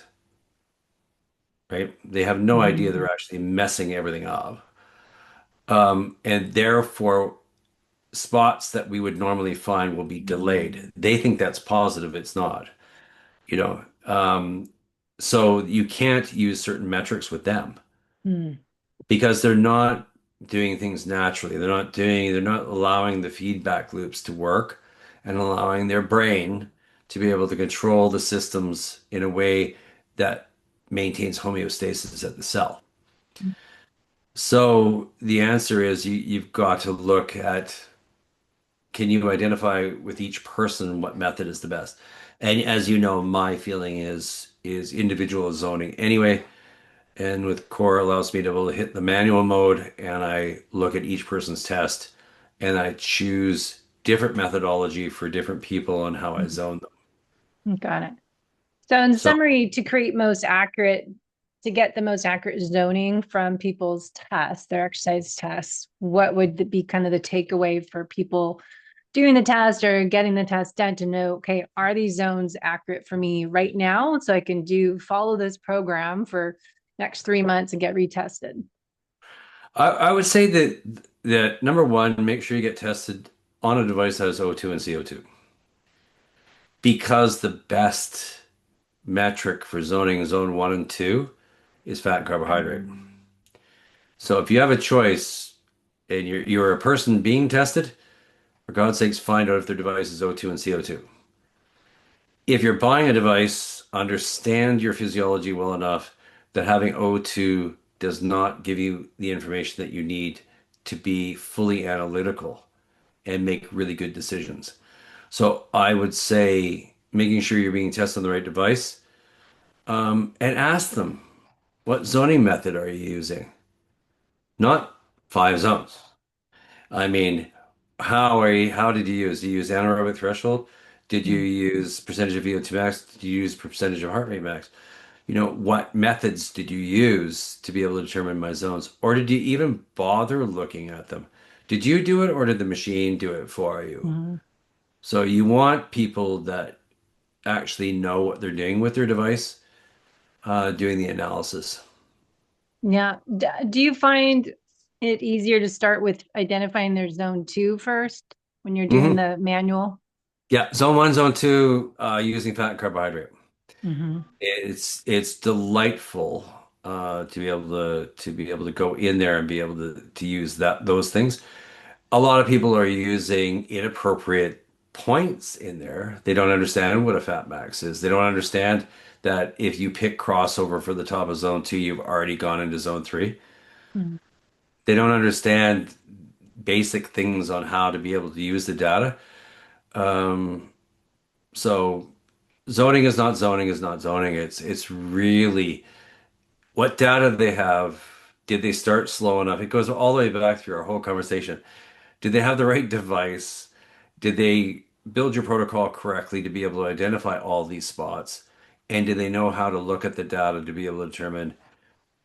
right? They have no idea Mhm. they're actually messing everything up. And therefore, spots that we would normally find will be delayed. They think that's positive, it's not, you know. So you can't use certain metrics with them Mm. because they're not doing things naturally. They're not allowing the feedback loops to work and allowing their brain to be able to control the systems in a way that maintains homeostasis at the cell. So the answer is you've got to look at, can you identify with each person what method is the best? And as you know, my feeling is individual zoning anyway. And with Core allows me to be able to hit the manual mode and I look at each person's test and I choose different methodology for different people on how I zone them. Got it. So in So summary, to get the most accurate zoning from people's tests, their exercise tests, what would be kind of the takeaway for people doing the test or getting the test done to know, okay, are these zones accurate for me right now? So I can follow this program for next 3 months and get retested. I would say that number one, make sure you get tested on a device that has O2 and CO2 because the best metric for zoning zone one and two is fat and carbohydrate. So if you have a choice and you're a person being tested, for God's sakes, find out if their device is O2 and CO2. If you're buying a device, understand your physiology well enough that having O2 does not give you the information that you need to be fully analytical and make really good decisions. So I would say making sure you're being tested on the right device, and ask them, what zoning method are you using? Not 5 zones. I mean, how did you use? Did you use anaerobic threshold? Did you Mm. use percentage of VO2 max? Did you use percentage of heart rate max? You know, what methods did you use to be able to determine my zones? Or did you even bother looking at them? Did you do it or did the machine do it for you? Mhm. So you want people that actually know what they're doing with their device, doing the analysis. Yeah. Do you find it easier to start with identifying their zone two first when you're doing Hmm. the manual? Yeah, zone one, zone two, using fat and carbohydrate. Hmm. It's delightful to be able to go in there and be able to use those things. A lot of people are using inappropriate points in there. They don't understand what a fat max is. They don't understand that if you pick crossover for the top of zone two, you've already gone into zone three. They don't understand basic things on how to be able to use the data. So zoning is not zoning is not zoning. It's really what data they have. Did they start slow enough? It goes all the way back through our whole conversation. Did they have the right device? Did they build your protocol correctly to be able to identify all these spots? And did they know how to look at the data to be able to determine,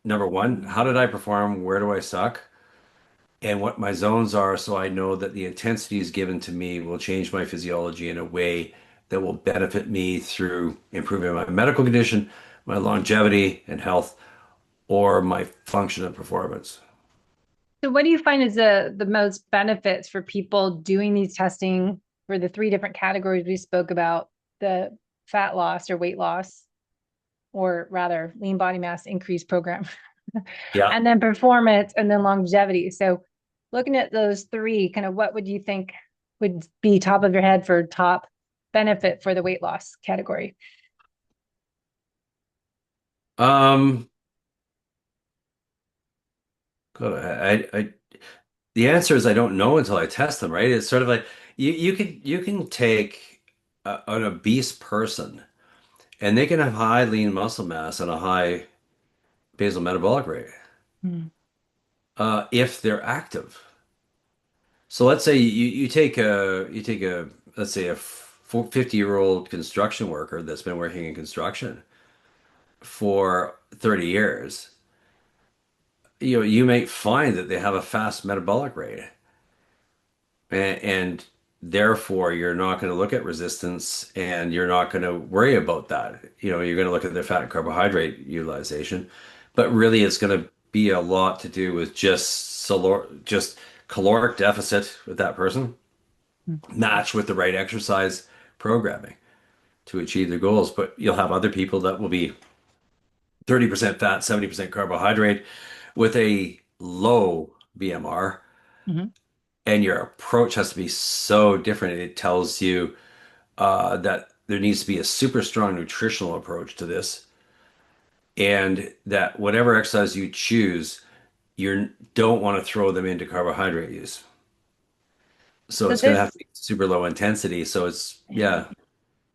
number one, how did I perform? Where do I suck? And what my zones are so I know that the intensities given to me will change my physiology in a way that will benefit me through improving my medical condition, my longevity and health, or my function and performance. So what do you find is the most benefits for people doing these testing for the three different categories we spoke about, the fat loss or weight loss, or rather lean body mass increase program, Yeah. and then performance and then longevity. So looking at those three, kind of what would you think? would be top of your head for top benefit for the weight loss category? Um, God, the answer is I don't know until I test them, right? It's sort of like you can take an obese person and they can have high lean muscle mass and a high basal metabolic rate Mm. if they're active. So let's say you take a let's say a 50-year-old construction worker that's been working in construction for 30 years. You may find that they have a fast metabolic rate, and therefore you're not going to look at resistance and you're not going to worry about that. You're going to look at their fat and carbohydrate utilization, but really it's going to be a lot to do with just caloric deficit with that person, match with the right exercise programming to achieve their goals. But you'll have other people that will be 30% fat, 70% carbohydrate with a low BMR, Mm-hmm. and your approach has to be so different. It tells you that there needs to be a super strong nutritional approach to this, and that whatever exercise you choose, you don't want to throw them into carbohydrate use. So But it's going to have this, to be super low intensity. So it's, yeah. yeah,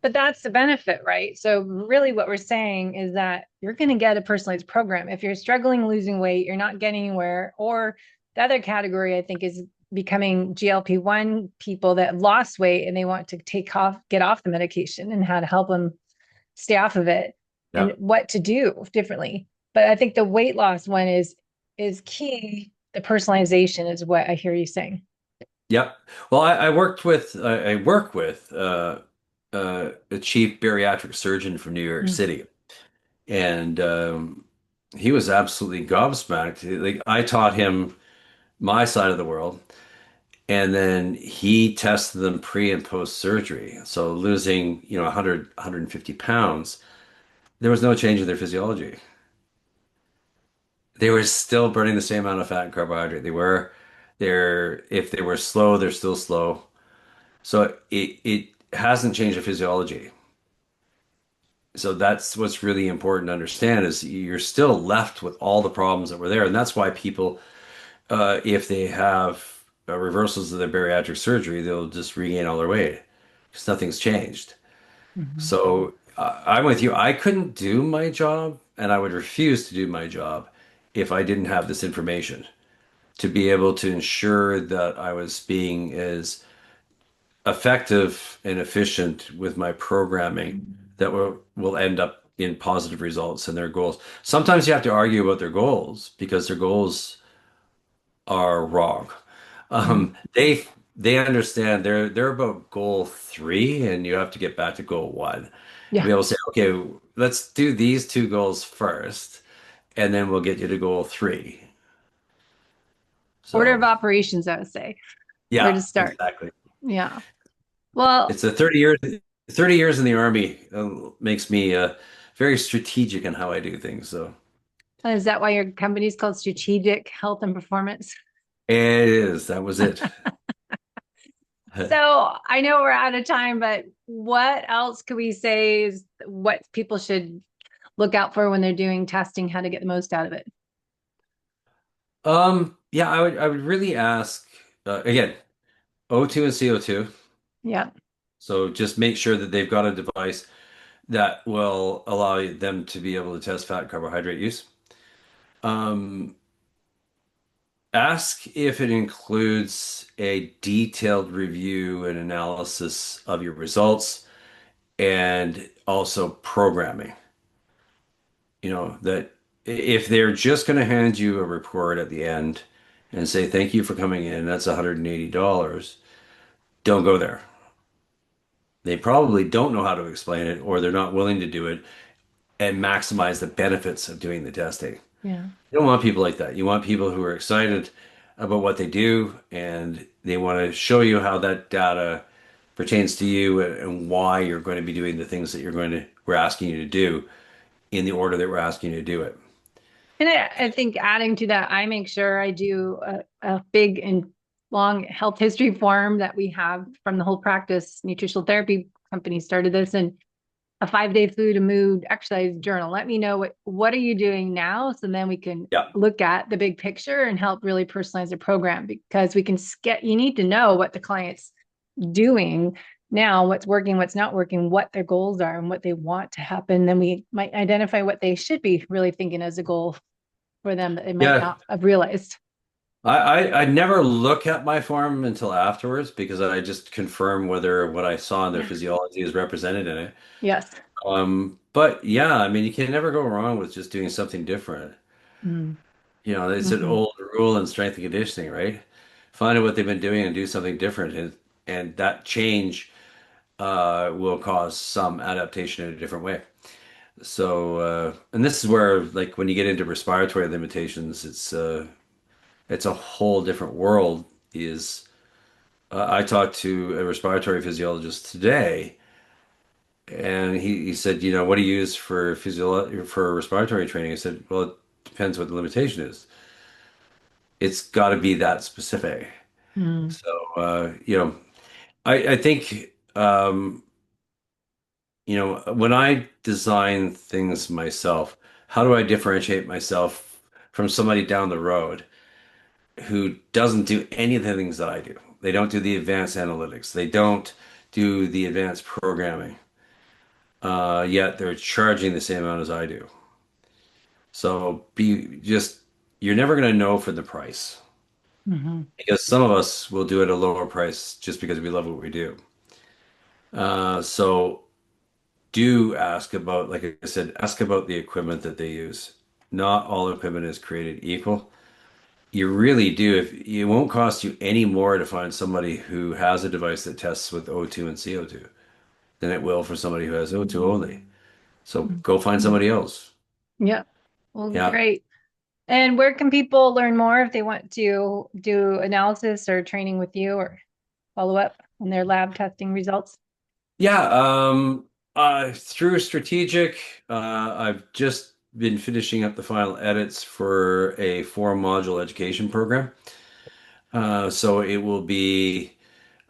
But that's the benefit, right? So really what we're saying is that you're going to get a personalized program. If you're struggling losing weight, you're not getting anywhere, or the other category I think is becoming GLP-1 people that lost weight and they want to get off the medication and how to help them stay off of it and yeah, what to do differently. But I think the weight loss one is key. The personalization is what I hear you saying. yeah. Well, I work with a chief bariatric surgeon from New York Mm. City, and he was absolutely gobsmacked. Like I taught him my side of the world, and then he tested them pre and post surgery. So losing, 100, 150 pounds, there was no change in their physiology. They were still burning the same amount of fat and carbohydrate. If they were slow, they're still slow. So it hasn't changed their physiology. So that's what's really important to understand is you're still left with all the problems that were there. And that's why people, if they have reversals of their bariatric surgery, they'll just regain all their weight because nothing's changed. Mhm. So I'm with you. I couldn't do my job, and I would refuse to do my job if I didn't have this information to be able to ensure that I was being as effective and efficient with my programming that will end up in positive results and their goals. Sometimes you have to argue about their goals because their goals are wrong. Mm. They understand they're about goal three, and you have to get back to goal one. And Yeah. be able to say, okay, let's do these two goals first, and then we'll get you to goal three. Order of So operations, I would say, where yeah, to start. exactly. Yeah. Well, It's a 30 years in the army makes me very strategic in how I do things. So is that why your company is called Strategic Health and Performance? it is. That was it. So I know we're out of time, but what else could we say is what people should look out for when they're doing testing, how to get the most out of it? Yeah, I would really ask again, O2 and CO2. Yeah. So just make sure that they've got a device that will allow them to be able to test fat and carbohydrate use. Um, Ask if it includes a detailed review and analysis of your results and also programming. That if they're just going to hand you a report at the end and say, thank you for coming in, that's $180, don't go there. They probably don't know how to explain it or they're not willing to do it and maximize the benefits of doing the testing. Yeah. You don't want people like that. You want people who are excited about what they do and they want to show you how that data pertains to you and why you're going to be doing the things that we're asking you to do in the order that we're asking you to do it. And I think adding to that, I make sure I do a big long health history form that we have from the whole practice. Nutritional therapy company started this, and a 5-day food and mood exercise journal. Let me know what are you doing now, so then we can Yeah. look at the big picture and help really personalize the program, because we can get you need to know what the client's doing now, what's working, what's not working, what their goals are and what they want to happen. Then we might identify what they should be really thinking as a goal for them that they might Yeah. not have realized. I never look at my form until afterwards because I just confirm whether what I saw in their Yeah. physiology is represented in it. Yes. But yeah, I mean, you can never go wrong with just doing something different. Mm-hmm. It's an Mm-hmm. old rule in strength and conditioning, right? Find out what they've been doing and do something different, and that change will cause some adaptation in a different way. So, and this is where, like, when you get into respiratory limitations, it's a whole different world. Is I talked to a respiratory physiologist today, and he said, what do you use for respiratory training? I said, well, it depends what the limitation is. It's got to be that specific. Mm-hmm. So, I think, when I design things myself, how do I differentiate myself from somebody down the road who doesn't do any of the things that I do? They don't do the advanced analytics. They don't do the advanced programming. Yet they're charging the same amount as I do. So you're never going to know for the price Mm-hmm. because some of us will do it at a lower price just because we love what we do. So do ask about, like I said, ask about the equipment that they use. Not all equipment is created equal. You really do. If it won't cost you any more to find somebody who has a device that tests with O2 and CO2 than it will for somebody who has O2 only. So go find Mm-hmm. somebody else. Yeah. Well, Yeah. great. And where can people learn more if they want to do analysis or training with you or follow up on their lab testing results? Yeah, through strategic, I've just been finishing up the final edits for a 4 module education program. So it will be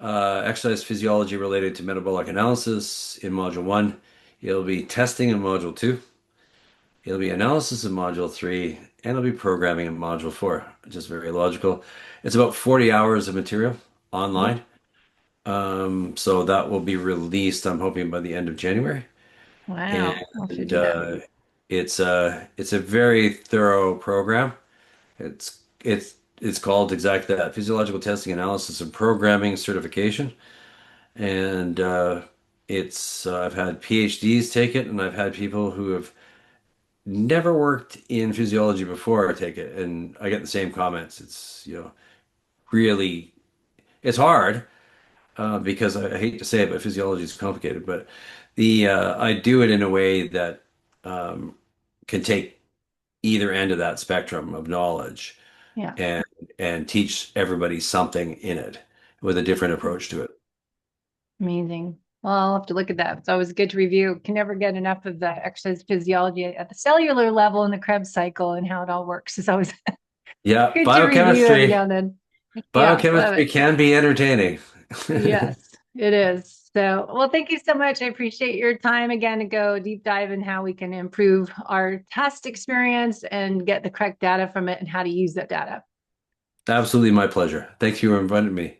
exercise physiology related to metabolic analysis in module one. It'll be testing in module two. It'll be analysis in module three, and it'll be programming in module four, which is very logical. It's about 40 hours of material Oh, online. So that will be released, I'm hoping, by the end of January. wow. I should And do that. it's a very thorough program. It's called exactly that, Physiological Testing Analysis and Programming Certification. And it's I've had PhDs take it, and I've had people who have never worked in physiology before take it, and I get the same comments. It's really it's hard because I hate to say it, but physiology is complicated. But the I do it in a way that um, can take either end of that spectrum of knowledge Yeah. and teach everybody something in it with a different approach to it. Amazing. Well, I'll have to look at that. It's always good to review. Can never get enough of the exercise physiology at the cellular level in the Krebs cycle and how it all works. It's always Yeah, good to review every biochemistry. now and then. Yeah, love Biochemistry it. can be entertaining. Yes, it is. So, well, thank you so much. I appreciate your time again to go deep dive in how we can improve our test experience and get the correct data from it and how to use that data. Absolutely my pleasure. Thanks for inviting me.